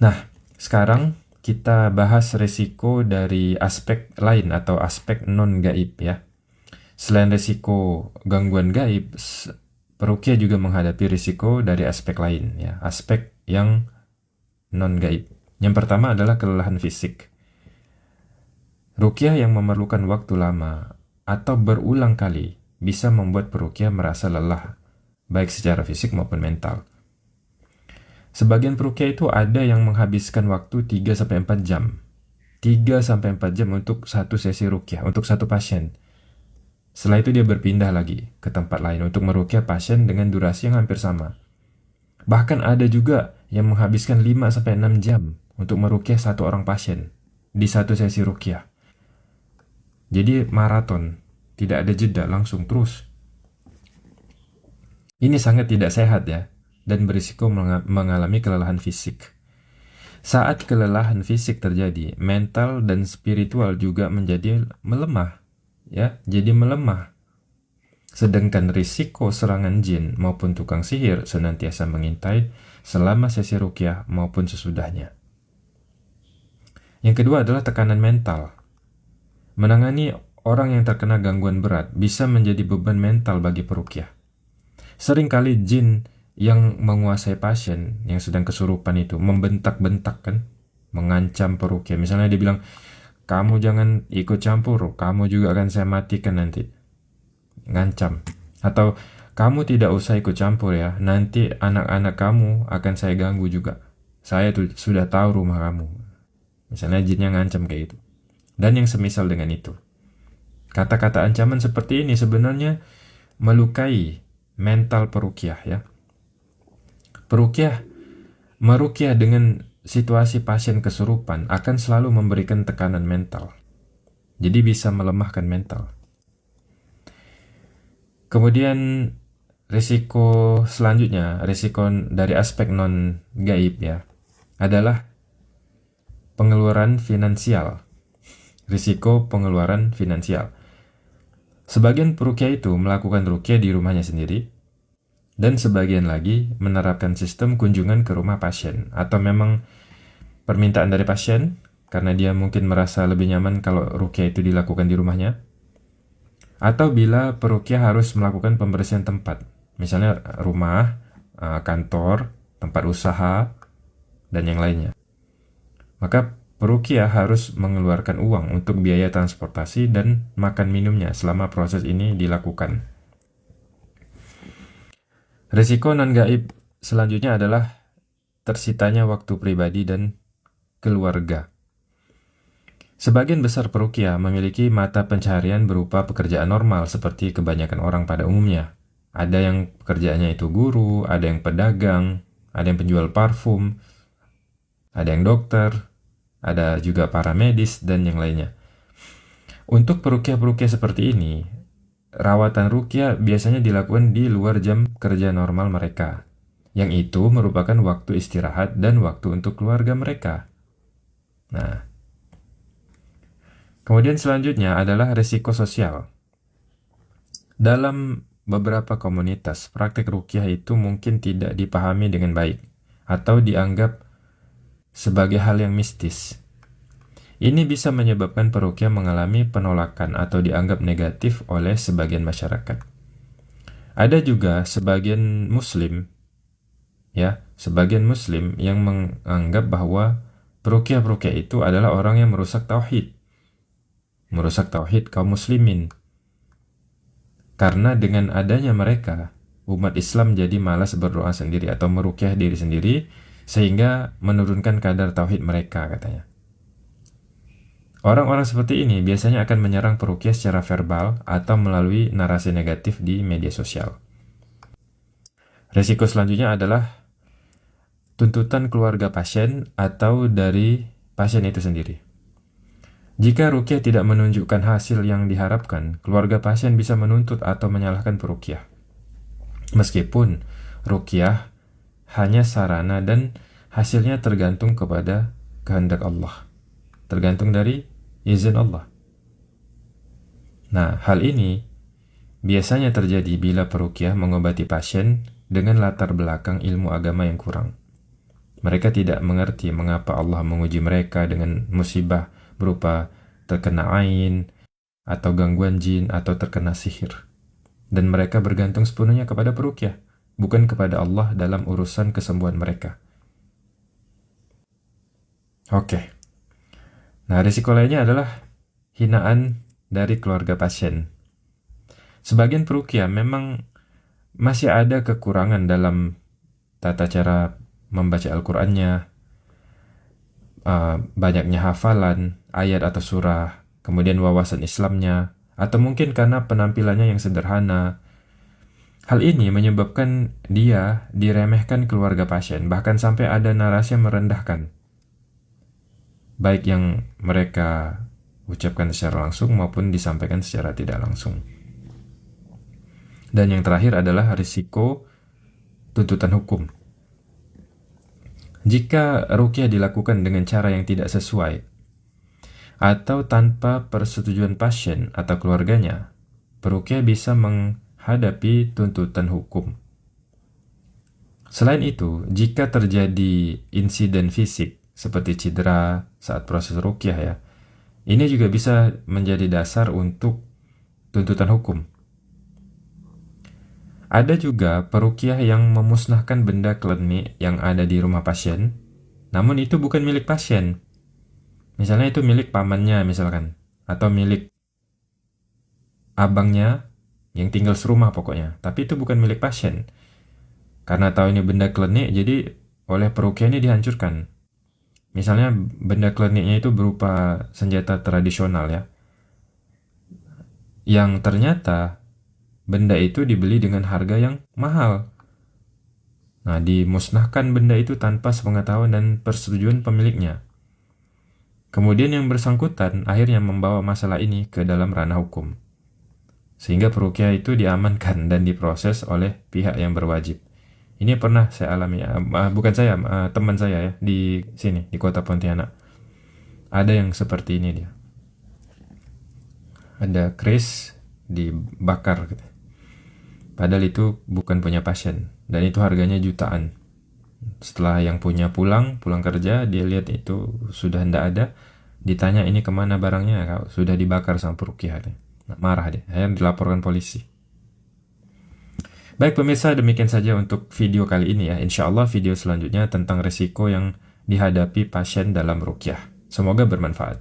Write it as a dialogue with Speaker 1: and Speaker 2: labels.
Speaker 1: Nah, sekarang kita bahas risiko dari aspek lain atau aspek non-gaib ya. Selain risiko gangguan gaib, peruqyah juga menghadapi risiko dari aspek lain ya, aspek yang non-gaib. Yang pertama adalah kelelahan fisik. Ruqyah yang memerlukan waktu lama atau berulang kali bisa membuat peruqyah merasa lelah, baik secara fisik maupun mental. Sebagian peruqyah itu ada yang menghabiskan waktu 3-4 jam. 3-4 jam untuk satu sesi ruqyah, untuk satu pasien. Setelah itu dia berpindah lagi ke tempat lain untuk meruqyah pasien dengan durasi yang hampir sama. Bahkan ada juga yang menghabiskan 5-6 jam untuk meruqyah satu orang pasien di satu sesi ruqyah. Jadi maraton, tidak ada jeda, langsung terus. Ini sangat tidak sehat ya, dan berisiko mengalami kelelahan fisik. Saat kelelahan fisik terjadi, mental dan spiritual juga menjadi melemah, ya, jadi melemah. Sedangkan risiko serangan jin maupun tukang sihir senantiasa mengintai selama sesi ruqyah maupun sesudahnya. Yang kedua adalah tekanan mental. Menangani orang yang terkena gangguan berat bisa menjadi beban mental bagi peruqyah. Seringkali jin yang menguasai pasien yang sedang kesurupan itu membentak-bentak kan, mengancam peruqyah. Misalnya dia bilang, kamu jangan ikut campur, kamu juga akan saya matikan nanti. Ngancam. Atau kamu tidak usah ikut campur ya, nanti anak-anak kamu akan saya ganggu juga. Saya tuh sudah tahu rumah kamu. Misalnya jinnya ngancam kayak itu. Dan yang semisal dengan itu. Kata-kata ancaman seperti ini sebenarnya melukai mental peruqyah ya. Meruqyah dengan situasi pasien kesurupan akan selalu memberikan tekanan mental. Jadi bisa melemahkan mental. Kemudian risiko selanjutnya, risiko dari aspek non-gaib ya, adalah pengeluaran finansial. Risiko pengeluaran finansial. Sebagian peruqyah itu melakukan ruqyah di rumahnya sendiri, dan sebagian lagi menerapkan sistem kunjungan ke rumah pasien, atau memang permintaan dari pasien karena dia mungkin merasa lebih nyaman kalau ruqyah itu dilakukan di rumahnya, atau bila peruqyah harus melakukan pembersihan tempat, misalnya rumah, kantor, tempat usaha, dan yang lainnya. Maka peruqyah harus mengeluarkan uang untuk biaya transportasi dan makan minumnya selama proses ini dilakukan. Risiko non-gaib selanjutnya adalah tersitanya waktu pribadi dan keluarga. Sebagian besar peruqyah memiliki mata pencaharian berupa pekerjaan normal seperti kebanyakan orang pada umumnya. Ada yang pekerjaannya itu guru, ada yang pedagang, ada yang penjual parfum, ada yang dokter, ada juga para medis, dan yang lainnya. Untuk peruqyah-peruqyah seperti ini, rawatan ruqyah biasanya dilakukan di luar jam kerja normal mereka, yang itu merupakan waktu istirahat dan waktu untuk keluarga mereka. Nah, kemudian selanjutnya adalah risiko sosial. Dalam beberapa komunitas, praktik ruqyah itu mungkin tidak dipahami dengan baik atau dianggap sebagai hal yang mistis. Ini bisa menyebabkan peruqyah mengalami penolakan atau dianggap negatif oleh sebagian masyarakat. Ada juga sebagian muslim yang menganggap bahwa peruqyah-peruqyah itu adalah orang yang merusak tauhid kaum muslimin. Karena dengan adanya mereka, umat Islam jadi malas berdoa sendiri atau meruqyah diri sendiri, sehingga menurunkan kadar tauhid mereka, katanya. Orang-orang seperti ini biasanya akan menyerang peruqyah secara verbal atau melalui narasi negatif di media sosial. Risiko selanjutnya adalah tuntutan keluarga pasien atau dari pasien itu sendiri. Jika ruqyah tidak menunjukkan hasil yang diharapkan, keluarga pasien bisa menuntut atau menyalahkan peruqyah. Meskipun ruqyah hanya sarana dan hasilnya tergantung kepada kehendak Allah, tergantung dari izin Allah. Nah, hal ini biasanya terjadi bila peruqyah mengobati pasien dengan latar belakang ilmu agama yang kurang. Mereka tidak mengerti mengapa Allah menguji mereka dengan musibah berupa terkena ain, atau gangguan jin, atau terkena sihir. Dan mereka bergantung sepenuhnya kepada peruqyah, bukan kepada Allah dalam urusan kesembuhan mereka. Oke. Nah, risiko lainnya adalah hinaan dari keluarga pasien. Sebagian peruqyah memang masih ada kekurangan dalam tata cara membaca Al-Qur'annya, banyaknya hafalan, ayat atau surah, kemudian wawasan Islamnya, atau mungkin karena penampilannya yang sederhana. Hal ini menyebabkan dia diremehkan keluarga pasien, bahkan sampai ada narasi yang merendahkan, baik yang mereka ucapkan secara langsung maupun disampaikan secara tidak langsung. Dan yang terakhir adalah risiko tuntutan hukum. Jika ruqyah dilakukan dengan cara yang tidak sesuai atau tanpa persetujuan pasien atau keluarganya, peruqyah bisa menghadapi tuntutan hukum. Selain itu, jika terjadi insiden fisik seperti cedera saat proses ruqyah ya, ini juga bisa menjadi dasar untuk tuntutan hukum. Ada juga peruqyah yang memusnahkan benda klinik yang ada di rumah pasien, namun itu bukan milik pasien. Misalnya itu milik pamannya misalkan, atau milik abangnya yang tinggal serumah pokoknya, tapi itu bukan milik pasien. Karena tahu ini benda klinik, jadi oleh peruqyah ini dihancurkan. Misalnya benda kliniknya itu berupa senjata tradisional ya, yang ternyata benda itu dibeli dengan harga yang mahal. Nah, dimusnahkan benda itu tanpa sepengetahuan dan persetujuan pemiliknya. Kemudian yang bersangkutan akhirnya membawa masalah ini ke dalam ranah hukum, sehingga peruqyah itu diamankan dan diproses oleh pihak yang berwajib. Ini pernah saya alami, bukan saya, teman saya ya, di sini, di kota Pontianak. Ada yang seperti ini dia. Ada kris dibakar gitu. Padahal itu bukan punya pasien, dan itu harganya jutaan. Setelah yang punya pulang kerja, dia lihat itu sudah tidak ada, ditanya ini kemana barangnya, sudah dibakar sama peruqyah. Nah, marah dia, akhirnya dilaporkan polisi. Baik pemirsa, demikian saja untuk video kali ini ya. Insya Allah video selanjutnya tentang risiko yang dihadapi pasien dalam ruqyah. Semoga bermanfaat.